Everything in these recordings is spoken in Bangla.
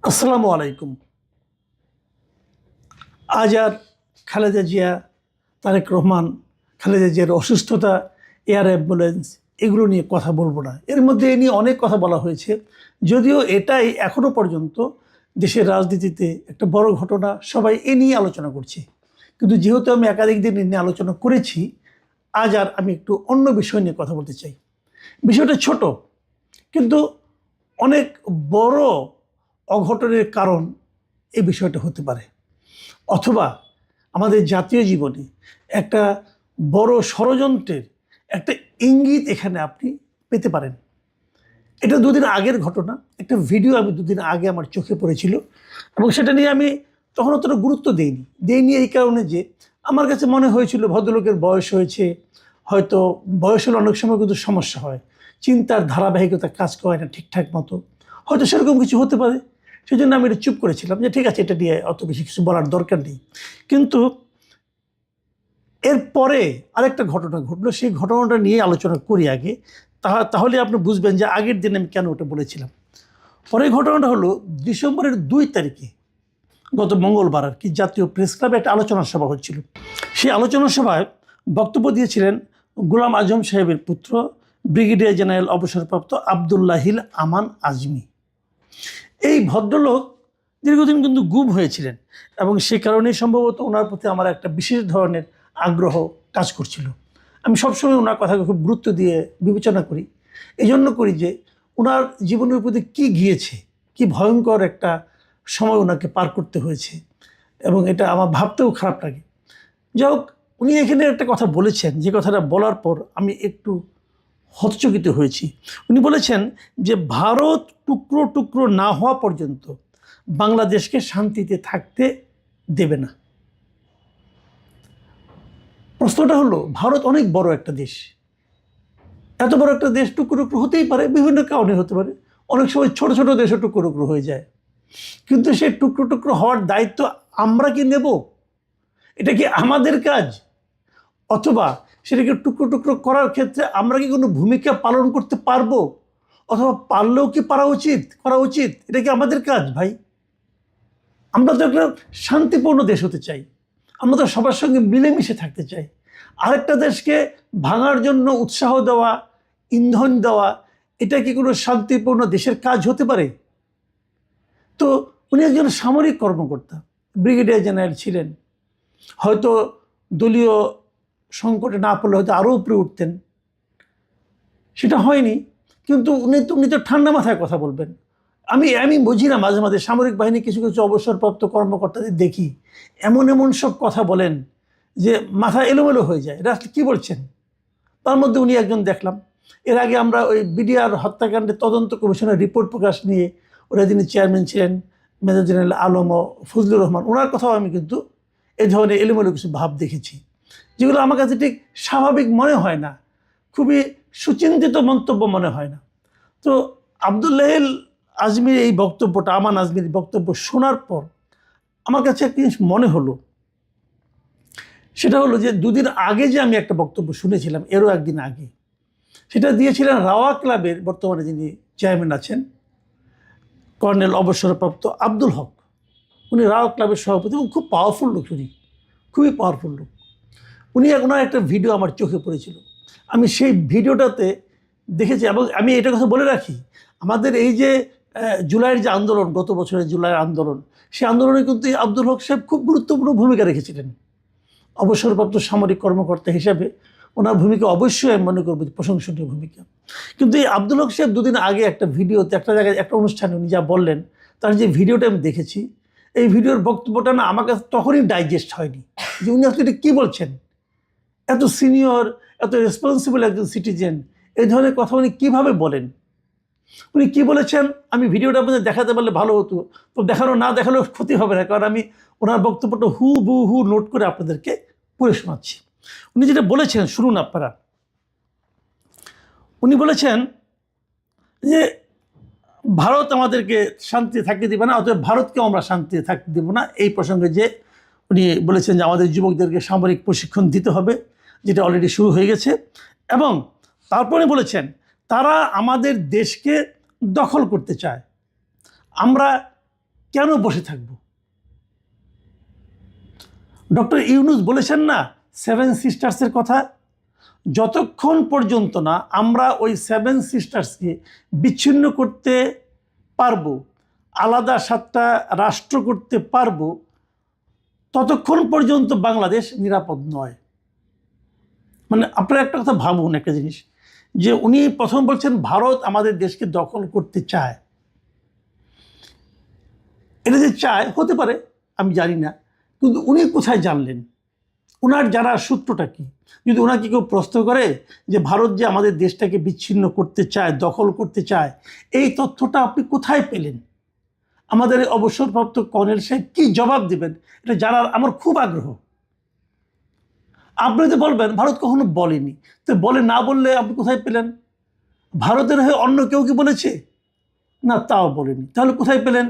আসসালামু আলাইকুম। আজ আর খালেদা জিয়া, তারেক রহমান, খালেদা জিয়ার অসুস্থতা, এয়ার অ্যাম্বুলেন্স এগুলো নিয়ে কথা বলবো না। এর মধ্যে এ নিয়ে অনেক কথা বলা হয়েছে, যদিও এটাই এখনো পর্যন্ত দেশের রাজনীতিতে একটা বড় ঘটনা। সবাই এ নিয়ে আলোচনা করছে, কিন্তু যেহেতু আমি একাধিক দিন এ নিয়ে আলোচনা করেছি, আজ আর আমি একটু অন্য বিষয় নিয়ে কথা বলতে চাই। বিষয়টা ছোট, কিন্তু অনেক বড় অঘটনের কারণ এই বিষয়টা হতে পারে, অথবা আমাদের জাতীয় জীবনে একটা বড় ষড়যন্ত্রের একটা ইঙ্গিত এখানে আপনি পেতে পারেন। এটা দুদিন আগের ঘটনা। একটা ভিডিও আমি দুদিন আগে আমার চোখে পড়েছিল, এবং সেটা নিয়ে আমি তখন অতটা গুরুত্ব দেইনি এই কারণে যে আমার কাছে মনে হয়েছিল ভদ্রলোকের বয়স হয়েছে, হয়তো বয়স হলে অনেক সময় কিন্তু সমস্যা হয়, চিন্তার ধারাবাহিকতা কাজ করে না ঠিকঠাক মতো, হয়তো সেরকম কিছু হতে পারে। সেই জন্য আমি এটা চুপ করেছিলাম যে ঠিক আছে, এটা নিয়ে অত বেশি কিছু বলার দরকার নেই। কিন্তু এরপরে আরেকটা ঘটনা ঘটলো, সেই ঘটনাটা নিয়ে আলোচনা করি আগে, তাহলে আপনি বুঝবেন যে আগের দিন আমি কেন ওটা বলেছিলাম। পরের ঘটনাটা হলো ডিসেম্বরের 2 তারিখে, গত মঙ্গলবার আর কি, জাতীয় প্রেস ক্লাবে একটা আলোচনা সভা হচ্ছিল। সেই আলোচনা সভায় বক্তব্য দিয়েছিলেন গোলাম আজম সাহেবের পুত্র ব্রিগেডিয়ার জেনারেল অবসরপ্রাপ্ত আবদুল্লাহিল আমান আজমি। এই ভদ্রলোক দীর্ঘদিন কিন্তু গুম হয়েছিলেন, এবং সে কারণেই সম্ভবত ওনার প্রতি আমার একটা বিশেষ ধরনের আগ্রহ কাজ করছিল। আমি সবসময় ওনার কথাকে খুব গুরুত্ব দিয়ে বিবেচনা করি। এই জন্য করি যে ওনার জীবনের প্রতি কী গিয়েছে, কি ভয়ঙ্কর একটা সময় ওনাকে পার করতে হয়েছে, এবং এটা আমার ভাবতেও খারাপ লাগে। যাই হোক, উনি এখানে একটা কথা বলেছেন, যে কথাটা বলার পর আমি একটু হতচকিত হয়েছি। উনি বলেছেন যে ভারত টুকরো টুকরো না হওয়া পর্যন্ত বাংলাদেশকে শান্তিতে থাকতে দেবে না। প্রশ্নটা হলো, ভারত অনেক বড় একটা দেশ, এত বড় একটা দেশ টুকরো টুকরো হতেই পারে, বিভিন্ন কারণে হতে পারে। অনেক সময় ছোট ছোট দেশও টুকরো টুকরো হয়ে যায়, কিন্তু সেই টুকরো টুকরো হওয়ার দায়িত্ব আমরা কি নেব? এটা কি আমাদের কাজ? অথবা সেটাকে টুকরো টুকরো করার ক্ষেত্রে আমরা কি কোনো ভূমিকা পালন করতে পারবো? অথবা পারলেও কি করা উচিত? এটা কি আমাদের কাজ ভাই? আমরা তো একটা শান্তিপূর্ণ দেশ হতে চাই, আমরা তো সবার সঙ্গে মিলেমিশে থাকতে চাই। আরেকটা দেশকে ভাঙার জন্য উৎসাহ দেওয়া, ইন্ধন দেওয়া, এটা কি কোনো শান্তিপূর্ণ দেশের কাজ হতে পারে? তো উনি একজন সামরিক কর্মকর্তা, ব্রিগেডিয়ার জেনারেল ছিলেন, হয়তো দলীয় সংকটে না পড়লে হয়তো আরও উপরে উঠতেন, সেটা হয়নি। কিন্তু উনি তো ঠান্ডা মাথায় কথা বলবেন। আমি বুঝি না, মাঝে মাঝে সামরিক বাহিনী কিছু কিছু অবসরপ্রাপ্ত কর্মকর্তাদের দেখি এমন এমন সব কথা বলেন যে মাথা এলোমেলো হয়ে যায়। এটা আসলে কী বলছেন? তার মধ্যে উনি একজন দেখলাম। এর আগে আমরা ওই বিডিআর হত্যাকাণ্ডের তদন্ত কমিশনের রিপোর্ট প্রকাশ নিয়ে, ওরা যিনি চেয়ারম্যান ছিলেন মেজর জেনারেল আলম ও ফজলুর রহমান, ওনার কথাও আমি কিন্তু এই ধরনের এলোমেলো কিছু ভাব দেখেছি, যেগুলো আমার কাছে ঠিক স্বাভাবিক মনে হয় না, খুবই সুচিন্তিত মন্তব্য মনে হয় না। তো আবদুল্লাহিল আজমির এই বক্তব্যটা, আমান আজমির বক্তব্য শোনার পর আমার কাছে একটা জিনিস মনে হলো। সেটা হলো যে দুদিন আগে যে আমি একটা বক্তব্য শুনেছিলাম, এরও একদিন আগে, সেটা দিয়েছিলেন রাওয়া ক্লাবের বর্তমানে যিনি চেয়ারম্যান আছেন, কর্নেল অবসরপ্রাপ্ত আব্দুল হক। উনি রাওয়া ক্লাবের সভাপতি এবং খুব পাওয়ারফুল লোক, উনি খুবই পাওয়ারফুল লোক। ওনার একটা ভিডিও আমার চোখে পড়েছিল। আমি সেই ভিডিওটাতে দেখেছি, এবং আমি এটা কথা বলে রাখি, আমাদের এই যে জুলাইয়ের যে আন্দোলন, গত বছরের জুলাইয়ের আন্দোলন, সেই আন্দোলনে কিন্তু আব্দুল হক সাহেব খুব গুরুত্বপূর্ণ ভূমিকা রেখেছিলেন। অবসরপ্রাপ্ত সামরিক কর্মকর্তা হিসাবে ওনার ভূমিকা অবশ্যই আমি মনে করব প্রশংসনীয় ভূমিকা। কিন্তু এই আব্দুল হক সাহেব দুদিন আগে একটা ভিডিওতে, একটা জায়গায়, একটা অনুষ্ঠানে উনি যা বললেন, তার যে ভিডিওটা আমি দেখেছি, এই ভিডিওর বক্তব্যটা না আমার কাছে তখনই ডাইজেস্ট হয়নি যে উনি আসলে কী বলছেন। এত সিনিয়র, এত রেসপন্সিবল একজন সিটিজেন এই ধরনের কথা উনি কীভাবে বলেন? উনি কী বলেছেন আমি ভিডিওটা আপনাদের দেখাতে পারলে ভালো হতো, তো না দেখালেও ক্ষতি হবে না, কারণ আমি ওনার বক্তব্যটা হু নোট করে আপনাদেরকে পড়ে শোনাচ্ছি। উনি যেটা বলেছেন শুনুন আপনারা। উনি বলেছেন যে ভারত আমাদেরকে শান্তিতে থাকতে দেবে না, অতএব ভারতকেও আমরা শান্তিতে থাকতে দেবো না। এই প্রসঙ্গে যে উনি বলেছেন যে আমাদের যুবকদেরকে সামরিক প্রশিক্ষণ দিতে হবে, যেটা অলরেডি শুরু হয়ে গেছে, এবং তারপরে বলেছেন তারা আমাদের দেশকে দখল করতে চায়। আমরা কেন বসে থাকব? ডক্টর ইউনূস বলেছেন না সেভেন সিস্টার্সের কথা, যতক্ষণ পর্যন্ত না আমরা ওই সেভেন সিস্টার্সকে বিচ্ছিন্ন করতে পারবো, আলাদা 7টা রাষ্ট্র করতে পারবো, ততক্ষণ পর্যন্ত বাংলাদেশ নিরাপদ নয়। মানে আপনারা একটা কথা ভাবুন, একটা জিনিস, যে উনি প্রথম বলছেন ভারত আমাদের দেশকে দখল করতে চায়। এটা যে চায় হতে পারে, আমি জানি না, কিন্তু উনি কোথায় জানলেন? ওনার যারা সূত্রটা কি? যদি ওনাকে কেউ প্রশ্ন করে যে ভারত যে আমাদের দেশটাকে বিচ্ছিন্ন করতে চায়, দখল করতে চায়, এই তথ্যটা আপনি কোথায় পেলেন? আমাদের অবসরপ্রাপ্ত কর্নেল সাহেব কি জবাব দেবেন, এটা জানার আমার খুব আগ্রহ। আপনি তো বলবেন ভারত কখনো বলেনি, তো বলে না বললে আপনি কোথায় পেলেন? ভারতের হয়ে অন্য কেউ কি বলেছে? না, তাও বলেনি। তাহলে কোথায় পেলেন?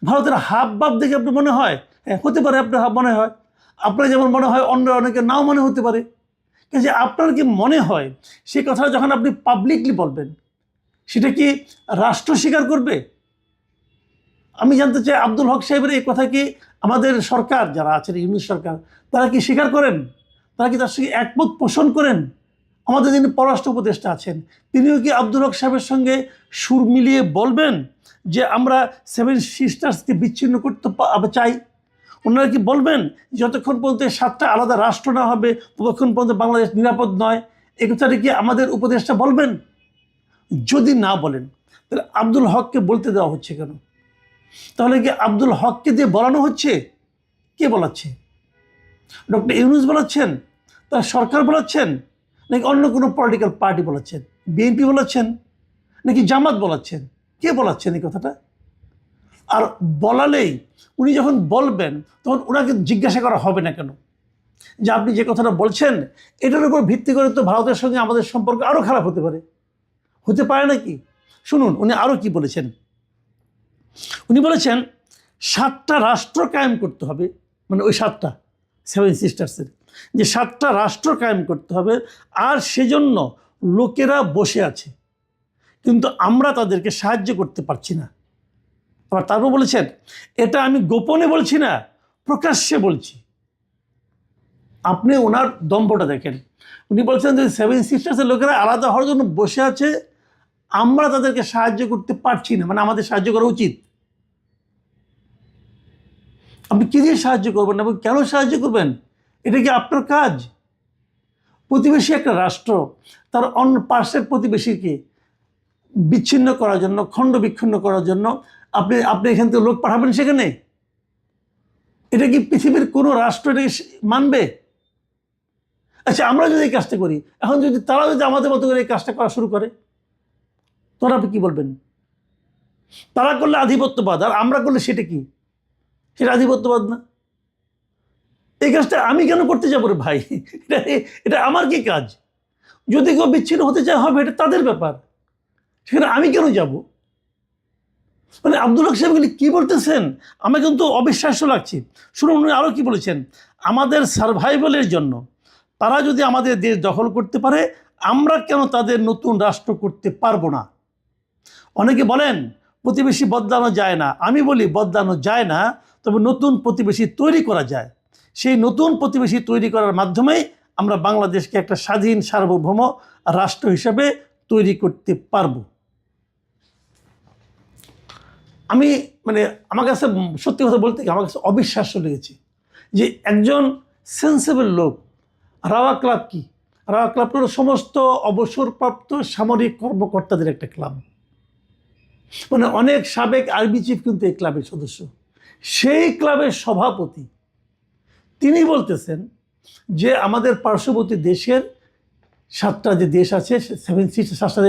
ভারতের হাব ভাব দেখে আপনার মনে হয়? হ্যাঁ, হতে পারে আপনার হাব মনে হয়, আপনার যেমন মনে হয় অন্য অনেকে নাও মনে হতে পারে। কিন্তু আপনার কি মনে হয় সে কথা যখন আপনি পাবলিকলি বলবেন, সেটা কি রাষ্ট্র স্বীকার করবে? আমি জানতে চাই আব্দুল হক সাহেবের এই কথা কি আমাদের সরকার যারা আছেন, ইউনূস সরকার, তারা কি স্বীকার করেন? তারা কি তার সঙ্গে একমত পোষণ করেন? আমাদের যিনি পররাষ্ট্র উপদেষ্টা আছেন, তিনিও কি আব্দুল হক সাহেবের সঙ্গে সুর মিলিয়ে বলবেন যে আমরা সেভেন সিস্টার্সকে বিচ্ছিন্ন করতে চাই? ওনারা কি বলবেন যতক্ষণ পর্যন্ত 7টা আলাদা রাষ্ট্র না হবে ততক্ষণ পর্যন্ত বাংলাদেশ নিরাপদ নয়? এই কথাটা কি আমাদের উপদেষ্টা বলবেন? যদি না বলেন, তাহলে আব্দুল হককে বলতে দেওয়া হচ্ছে কেন? তাহলে কি আব্দুল হককে দিয়ে বলানো হচ্ছে? কে বলাচ্ছে? ডক্টর ইউনূস বলাচ্ছেন? তার সরকার বলাচ্ছেন? নাকি অন্য কোনো পলিটিক্যাল পার্টি বলাচ্ছেন? বিএনপি বলাচ্ছেন নাকি জামাত বলাচ্ছেন? কে বলাচ্ছেন এই কথাটা? আর বলালেই উনি যখন বলবেন তখন ওনাকে জিজ্ঞাসা করা হবে না কেন যে আপনি যে কথাটা বলছেন এটার উপর ভিত্তি করে তো ভারতের সঙ্গে আমাদের সম্পর্ক আরও খারাপ হতে পারে? হতে পারে নাকি? শুনুন উনি আরও কি বলেছেন। উনি বলেছেন 7টা রাষ্ট্র কায়েম করতে হবে, মানে ওই 7টা সেভেন সিস্টার্সের যে 7টা রাষ্ট্র কায়েম করতে হবে, আর সেজন্য লোকেরা বসে আছে, কিন্তু আমরা তাদেরকে সাহায্য করতে পারছি না। আবার তারপর বলেছেন এটা আমি গোপনে বলছি না, প্রকাশ্যে বলছি। আপনি ওনার দম্ভটা দেখেন। উনি বলছেন যে সেভেন সিস্টার্সের লোকেরা আলাদা হওয়ার জন্য বসে আছে, আমরা তাদেরকে সাহায্য করতে পারছি না, মানে আমাদের সাহায্য করা উচিত। আপনি কী দিয়ে সাহায্য করবেন এবং কেন সাহায্য করবেন? এটা কি আপনার কাজ? প্রতিবেশী একটা রাষ্ট্র তার অন্য পাশের প্রতিবেশীকে বিচ্ছিন্ন করার জন্য, খণ্ড বিচ্ছিন্ন করার জন্য আপনি এখান থেকে লোক পাঠাবেন সেখানে? এটা কি পৃথিবীর কোনো রাষ্ট্র এটাকে মানবে? আচ্ছা, আমরা যদি এই কাজটা করি, এখন যদি তারা যদি আমাদের মতো করে এই কাজটা করা শুরু করে, তখন আপনি কী বলবেন? তারা করলে আধিপত্যবাদ, আর আমরা করলে সেটা কি? সেটা আধিপত্যবাদ না? এই কাজটা আমি কেন করতে যাবো রে ভাই? এটা আমার কি কাজ? যদি কেউ বিচ্ছিন্ন হতে চায় হবে, এটা তাদের ব্যাপার, সেখানে আমি কেন যাব? মানে আব্দুল হক সাহেব কি বলতেছেন আমার কিন্তু অবিশ্বাস্য লাগছে। শুনুন উনি আরও কি বলেছেন, আমাদের সার্ভাইভালের জন্য তারা যদি আমাদের দেশ দখল করতে পারে, আমরা কেন তাদের নতুন রাষ্ট্র করতে পারবো না? অনেকে বলেন প্রতিবেশী বদলানো যায় না, আমি বলি বদলানো যায় না, তবে নতুন প্রতিবেশী তৈরি করা যায়। সেই নতুন প্রতিবেশী তৈরি করার মাধ্যমেই আমরা বাংলাদেশকে একটা স্বাধীন সার্বভৌম রাষ্ট্র হিসেবে তৈরি করতে পারবো। আমি মানে আমার কাছে সত্যি কথা বলতে কি আমার কাছে অবিশ্বাস্য লেগেছে যে একজন সেন্সেবল লোক, রাওয়া ক্লাব কি? রাওয়া ক্লাব হলো সমস্ত অবসরপ্রাপ্ত সামরিক কর্মকর্তাদের একটা ক্লাব, মানে অনেক সাবেক আর্মি চিফ কিন্তু এই ক্লাবের সদস্য। সেই ক্লাবের সভাপতি তিনি বলতেছেন যে আমাদের পার্শ্ববর্তী দেশের 7টা যে দেশ আছে, সেভেন সিস্টার 7টা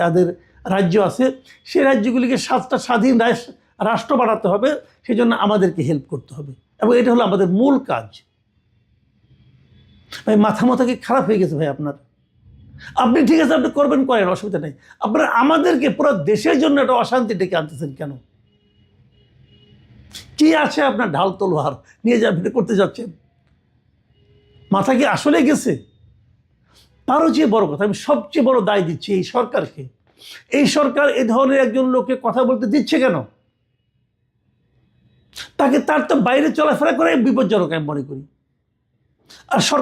এদের রাজ্য আছে, সেই রাজ্যগুলিকে 7টা স্বাধীন রাষ্ট্র বানাতে হবে, সেই জন্য আমাদেরকে হেল্প করতে হবে, এবং এটা হলো আমাদের মূল কাজ। ভাই মাথা কি খারাপ হয়ে গেছে ভাই আপনার? আপনি ঠিক আছে, আপনি করবেন, করেন, অসুবিধা নেই। আপনারা আমাদেরকে পুরো দেশের জন্য একটা অশান্তি ডেকে আনতেছেন কেন? কি আছে আপনার ঢাল তলোয়ার নিয়ে যাবেন, করতে যাচ্ছেন? মাথা কি আসলে গেছে? তারও চেয়ে বড় কথা, আমি সবচেয়ে বড় দায় দিচ্ছি এই সরকারকে। এই সরকার এ ধরনের একজন লোককে কথা বলতে দিচ্ছে কেন? তাকে তার তো বাইরে চলাফেরা করে বিপজ্জনক আমি মনে করি। আর